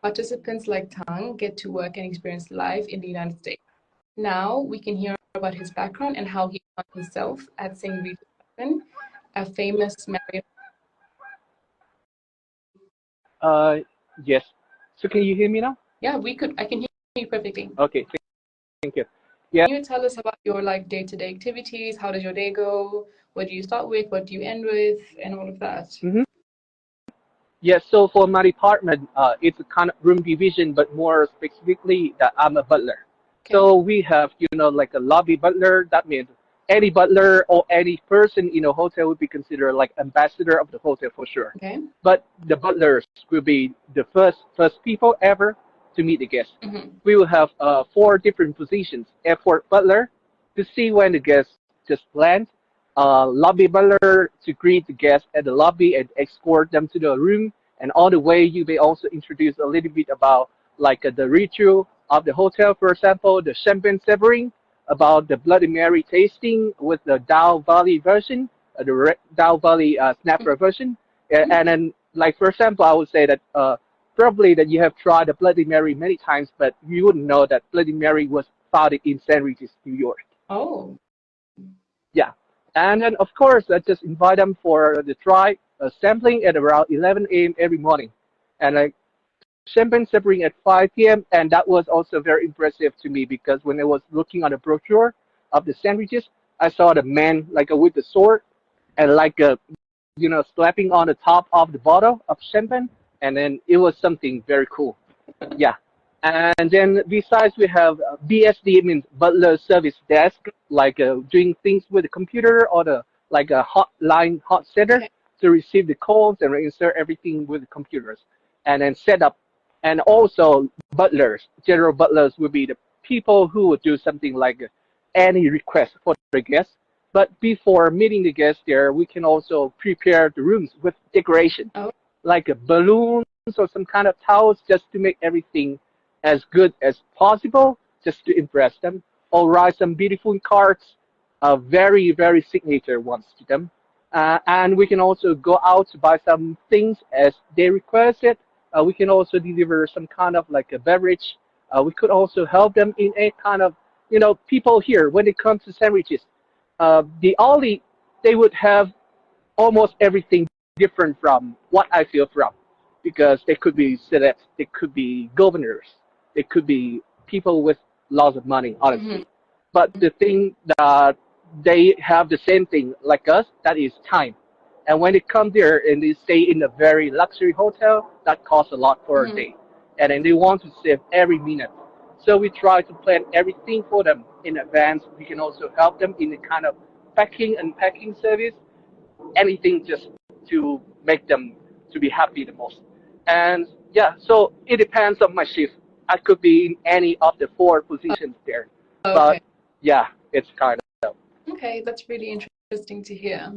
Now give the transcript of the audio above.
participants like Tang get to work and experience life in the United States. Now we can hear about his background and how he found himself at St. Regis, a famous Marriott. Uh, yes. So can you hear me now? Yeah, I can hear you perfectly. Okay, thank you. Yeah. Can you tell us about your like day-to-day activities? How does your day go? What do you start with? What do you end with? And all of that. Mm-hmm. Yeah, so for my department, it's a kind of room division, but more specifically that I'm a butler. Okay. So we have, like a lobby butler. That means any butler or any person in a hotel would be considered like ambassador of the hotel for sure. Okay. But the butlers will be the first people ever to meet the guests. Mm-hmm. We will have four different positions: airport butler to see when the guests just land, lobby butler to greet the guests at the lobby and escort them to the room. And on the way, you may also introduce a little bit about like the ritual of the hotel, for example, the champagne savoring, about the Bloody Mary tasting with the Dow Valley version, Dow Valley snapper version. And then, like for example, I would say that probably that you have tried the Bloody Mary many times, but you wouldn't know that Bloody Mary was founded in St. Regis, New York. Oh. Yeah. And then, of course, I just invite them for the try sampling at around 11 a.m. every morning. And like champagne sampling at 5 p.m. And that was also very impressive to me because when I was looking at the brochure of the sandwiches, I saw the man like with the sword and like slapping on the top of the bottle of champagne. And then it was something very cool. Yeah. And then besides, we have BSD, means butler service desk, like doing things with the computer or the like a hotline hot center Okay. to receive the calls and insert everything with the computers, and then set up. And also butlers, general butlers would be the people who would do something like any request for the guests. But before meeting the guests there, we can also prepare the rooms with decoration, Oh. like balloons or some kind of towels, just to make everything as good as possible, just to impress them, or write some beautiful cards, very, very signature ones to them. And we can also go out to buy some things as they request it. We can also deliver some kind of like a beverage. We could also help them in a kind of, people here, when it comes to sandwiches, they would have almost everything different from what I feel from, because they could be celebs, they could be governors, they could be people with lots of money, honestly. Mm-hmm. But the thing that they have the same thing like us, that is time. And when they come there and they stay in a very luxury hotel, that costs a lot for a Mm-hmm. day. And then they want to save every minute. So we try to plan everything for them in advance. We can also help them in the kind of packing and packing service, anything just to make them to be happy the most. And yeah, so it depends on my shift. I could be in any of the four positions there. Okay. But yeah, it's kind of. Okay, that's really interesting to hear.